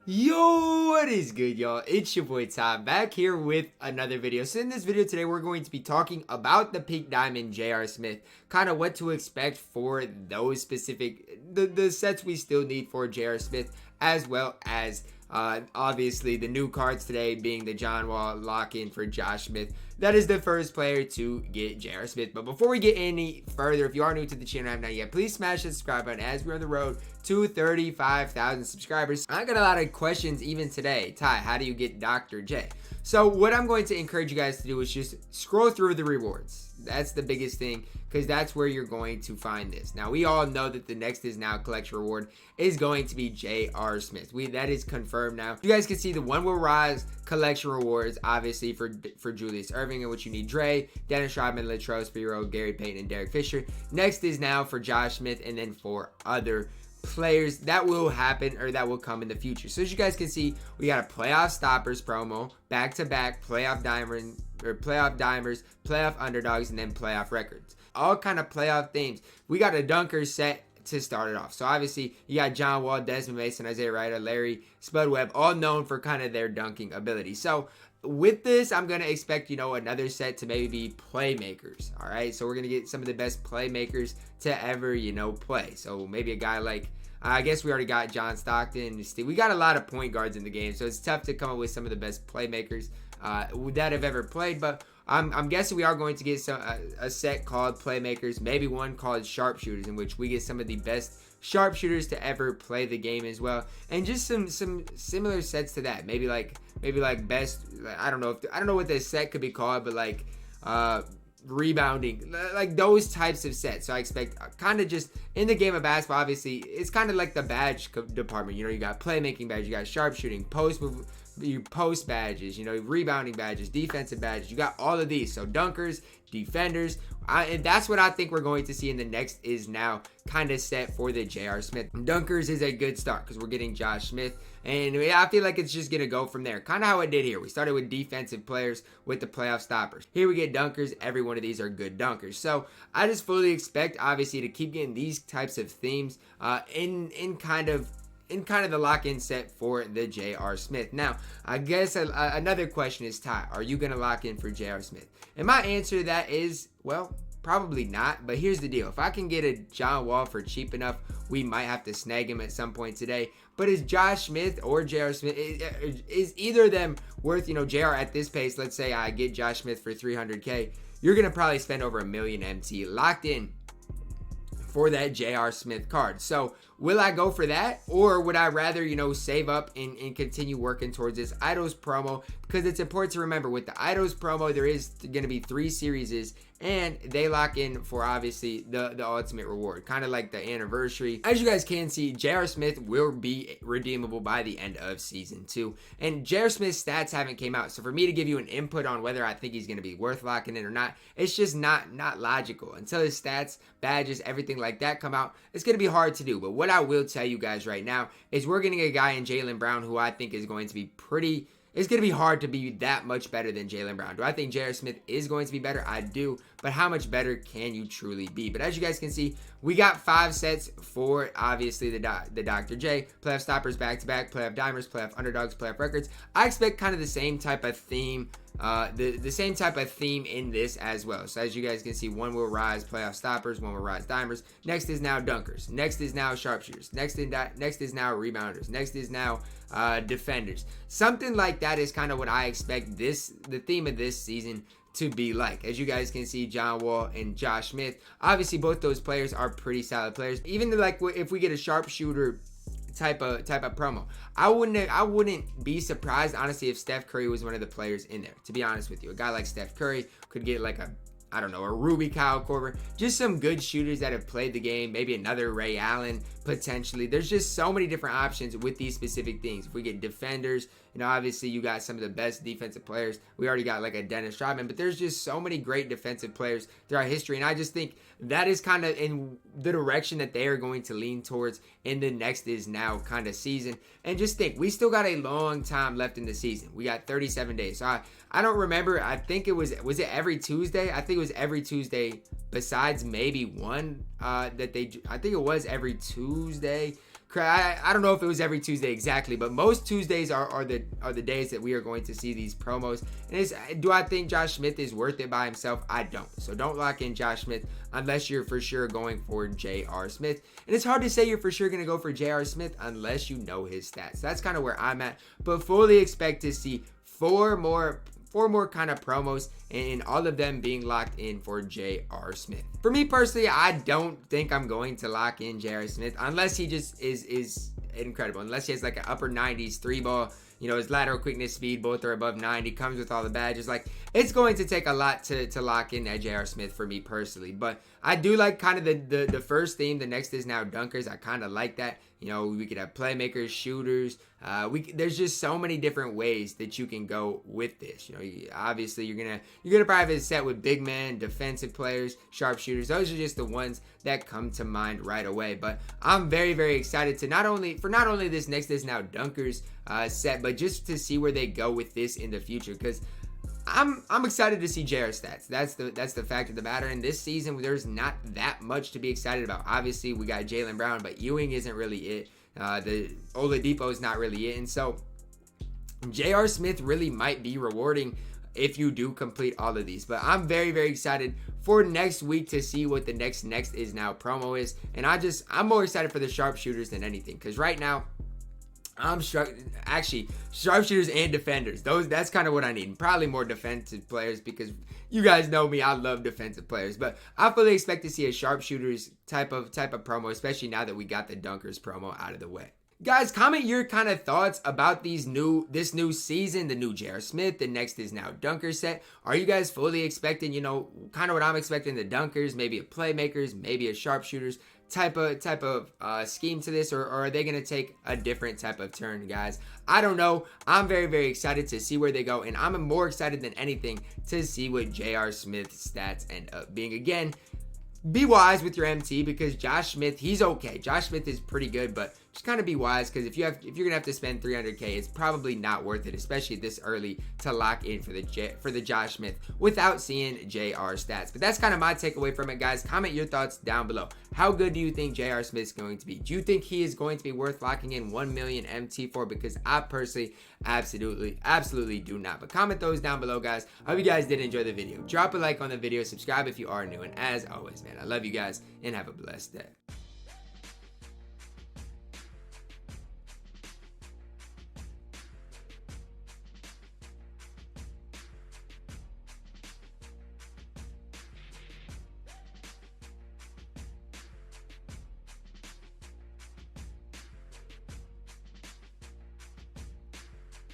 Yo, what is good, y'all? It's your boy Tom back here with another video. So in this video today, we're going to be talking about the Pink Diamond J.R. Smith, kind of what to expect for those specific, the sets we still need for J.R. Smith, as well as obviously the new cards today being the John Wall lock-in for Josh Smith. That is the first player to get J.R. Smith. But before we get any further, if you are new to the channel and have not yet, please smash the subscribe button as we're on the road to 35,000 subscribers. I got a lot of questions even today. Ty, how do you get Dr. J? So what I'm going to encourage you guys to do is just scroll through the rewards. That's the biggest thing, because that's where you're going to find this. Now, we all know that the next is now collection reward is going to be J.R. Smith. That is confirmed now. You guys can see the One Will Rise collection rewards, obviously for Julius Erving, in which you need Dre, Dennis Rodman, Latrell Sprewell, Gary Payton, and Derek Fisher. Next is now for Josh Smith, and then for other players that will happen or that will come in the future. So as you guys can see, we got a playoff stoppers promo, back-to-back playoff dimers, playoff underdogs, and then playoff records. All kind of playoff themes. We got a dunker set to start it off. So obviously you got John Wall, Desmond Mason, Isaiah Ryder, Larry Spud Webb, all known for kind of their dunking ability. So with this, I'm going to expect, another set to maybe be playmakers. All right. So we're going to get some of the best playmakers to ever, play. So maybe a guy like, I guess we already got John Stockton. We got a lot of point guards in the game. So it's tough to come up with some of the best playmakers that have ever played. But I'm guessing we are going to get a set called playmakers, maybe one called sharpshooters, in which we get some of the best sharpshooters to ever play the game as well, and just some similar sets to that. Maybe like best. I don't know what this set could be called, but like rebounding, like those types of sets. So I expect kind of just in the game of basketball. Obviously, it's kind of like the badge department. You got playmaking badge, you got sharpshooting, post badges, rebounding badges, defensive badges. You got all of these. So dunkers, defenders, and that's what I think we're going to see in the next is now kind of set for the J.R. Smith. Dunkers is a good start because we're getting Josh Smith, and I feel like it's just going to go from there. Kind of how it did here. We started with defensive players with the playoff stoppers. Here we get dunkers. Every one of these are good dunkers. So I just fully expect, obviously, to keep getting these types of themes in kind of the lock-in set for the J.R. Smith. Now, I guess another question is, Ty, are you going to lock in for J.R. Smith? And my answer to that is, well, probably not. But here's the deal. If I can get a John Wall for cheap enough, we might have to snag him at some point today. But is Josh Smith or J.R. Smith, is either of them worth, J.R. at this pace? Let's say I get Josh Smith for $300K. You're going to probably spend over $1 million MT locked in for that J.R. Smith card. So will I go for that, or would I rather, save up and continue working towards this Idols promo? Because it's important to remember with the Idols promo, there is going to be 3 series, and they lock in for obviously the ultimate reward, kind of like the anniversary. As you guys can see, J.R. Smith will be redeemable by the end of season 2, and J.R. Smith's stats haven't came out. So for me to give you an input on whether I think he's going to be worth locking in or not, it's just not logical until his stats, badges, everything like that come out. It's going to be hard to do. But what I will tell you guys right now is we're getting a guy in Jaylen Brown who I think is going to be it's going to be hard to be that much better than Jaylen Brown. Do I think J.R. Smith is going to be better? I do. But how much better can you truly be? But as you guys can see, we got 5 sets for, obviously, the Dr. J. Playoff stoppers back-to-back, playoff dimers, playoff underdogs, playoff records. I expect kind of the same type of theme. The same type of theme in this as well. So as you guys can see, One Will Rise playoff stoppers, One Will Rise dimers. Next is now dunkers. Next is now sharpshooters. Next is now rebounders. Next is now defenders. Something like that is kind of what I expect the theme of this season to be like. As you guys can see, John Wall and Josh Smith, obviously both those players are pretty solid players. Even like if we get a sharpshooter type of promo, I wouldn't be surprised, honestly, if Steph Curry was one of the players in there. To be honest with you, a guy like Steph Curry could get like a Ruby Kyle Korver, just some good shooters that have played the game. Maybe another Ray Allen potentially. There's just so many different options with these specific things. If we get defenders, obviously you got some of the best defensive players. We already got like a Dennis Rodman, but there's just so many great defensive players throughout history. And I just think that is kind of in the direction that they are going to lean towards in the next is now kind of season. And just think, we still got a long time left in the season. We got 37 days. So I don't remember. I think it was it every Tuesday? I think it was every Tuesday besides maybe one I think it was every Tuesday. I don't know if it was every Tuesday exactly, but most Tuesdays are the days that we are going to see these promos. And do I think Josh Smith is worth it by himself? I don't. So don't lock in Josh Smith unless you're for sure going for J.R. Smith. And it's hard to say you're for sure going to go for J.R. Smith unless you know his stats. That's kind of where I'm at. But fully expect to see four more kind of promos, and all of them being locked in for J.R. Smith. For me personally, I don't think I'm going to lock in J.R. Smith unless he just is incredible. Unless he has like an upper 90s 3-ball, you know, his lateral quickness, speed, both are above 90, comes with all the badges. Like, it's going to take a lot to lock in that J.R. Smith for me personally. But I do like kind of the first theme. The next is now dunkers. I kind of like that. You know, we could have playmakers, shooters. There's just so many different ways that you can go with this. You know, obviously you're gonna probably have it set with big men, defensive players, sharpshooters. Those are just the ones that come to mind right away. But I'm very, very excited to not only this next is now dunkers set, but just to see where they go with this in the future, because I'm excited to see JR stats. That's the fact of the matter. And this season, there's not that much to be excited about. Obviously, we got Jaylen Brown, but Ewing isn't really it. The Oladipo is not really it. And so, J.R. Smith really might be rewarding if you do complete all of these. But I'm very, very excited for next week to see what the next is now promo is. And I'm more excited for the sharpshooters than anything, because right now, actually sharpshooters and defenders. That's kind of what I need. Probably more defensive players, because you guys know me, I love defensive players. But I fully expect to see a sharpshooters type of promo, especially now that we got the dunkers promo out of the way. Guys, comment your kind of thoughts about this new season, the new J.R. Smith, the next is now dunker set. Are you guys fully expecting, you know, kind of what I'm expecting, the dunkers, maybe a playmakers, maybe a sharpshooters type of scheme to this, or are they going to take a different type of turn, guys? I don't know. I'm very, very excited to see where they go, and I'm more excited than anything to see what J.R. Smith's stats end up being. Again, be wise with your MT, because Josh Smith, he's okay. Josh Smith is pretty good, but just kind of be wise, because if you're gonna have to spend $300K, it's probably not worth it, especially this early, to lock in for the Josh Smith without seeing JR stats. But that's kind of my takeaway from it, guys. Comment your thoughts down below. How good do you think JR Smith is going to be? Do you think he is going to be worth locking in 1 million MT for? Because I personally absolutely do not. But comment those down below, guys. I hope you guys did enjoy the video. Drop a like on the video, subscribe if you are new, and as always, man, I love you guys and have a blessed day.